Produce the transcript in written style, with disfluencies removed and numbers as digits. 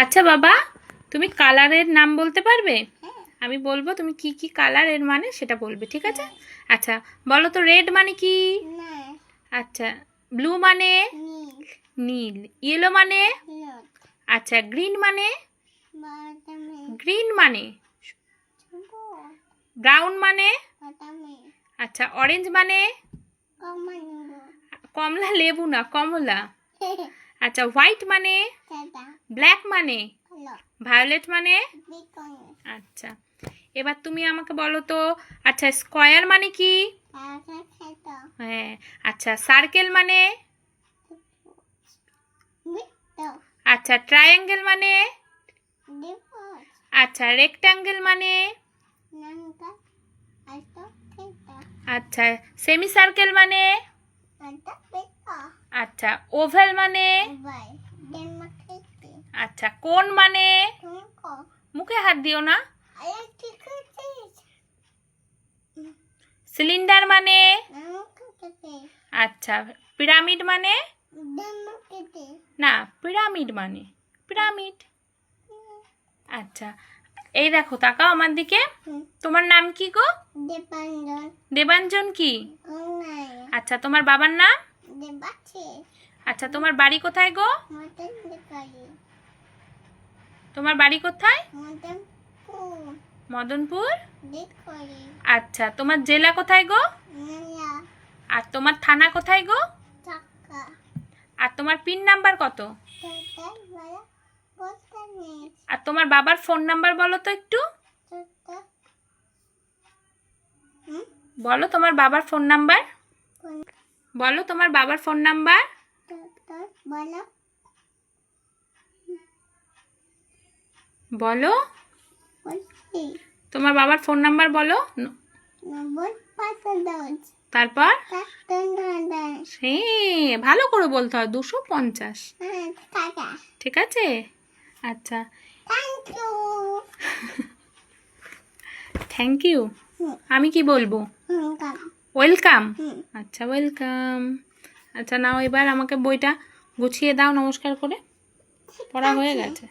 আচ্ছা বাবা, তুমি কালারের নাম বলতে পারবে? আমি বলবো, তুমি কি কি কালার এর মানে সেটা বলবে, ঠিক আছে? আচ্ছা বলো তো, রেড মানে কি? আচ্ছা, ব্লু মানে? নীল। ইয়েলো মানে? আচ্ছা, গ্রিন মানে? গ্রিন মানে? ব্রাউন মানে? আচ্ছা, অরেঞ্জ মানে? কমলা লেবু না, কমলা। আচ্ছা, হোয়াইট মানে? ব্ল্যাক মানে? ভায়োলেট মানে? আচ্ছা, এবার তুমি আমাকে বলো তো, আচ্ছা স্কয়ার মানে কি? হ্যাঁ। আচ্ছা, সার্কেল মানে? আচ্ছা, ট্রায়াঙ্গেল মানে? আচ্ছা, রেক্ট্যাঙ্গেল মানে? আচ্ছা, সেমি সার্কেল মানে? আচ্ছা, ওভাল মানে? আচ্ছা, কোন মানে? মুখে হাত দিও না। সিলিন্ডার মানে? আচ্ছা, পিরামিড মানে? না, পিরামিড মানে পিরামিড। আচ্ছা, এই দেখো, তাকাও আমার দিকে। তোমার নাম কি গো? দেবাঞ্জন কি? আচ্ছা, তোমার বাবার নাম? আচ্ছা, তোমার বাড়ি কোথায় গো? তোমার বাড়ি কোথায়? মদনপুর। আচ্ছা, তোমার জেলা কোথায় গো? আর তোমার থানা কোথায় গো? আর তোমার পিন নাম্বার কত? আর তোমার বাবার ফোন নাম্বার বলো তো একটু। বলো তোমার বাবার ফোন নাম্বার। বলো তোমার বাবার ফোন নাম্বার। বলো তোমার বাবার ফোন নাম্বার বলো। তারপর ভালো করে বলতে হয়, 250। ঠিক আছে। আচ্ছা, থ্যাংক ইউ। আমি কি বলবো? ওয়েলকাম। আচ্ছা, ওয়েলকাম। আচ্ছা, নাও এবার আমাকে বইটা গুছিয়ে দাও নমস্কার করে। পড়া হয়ে গেছে।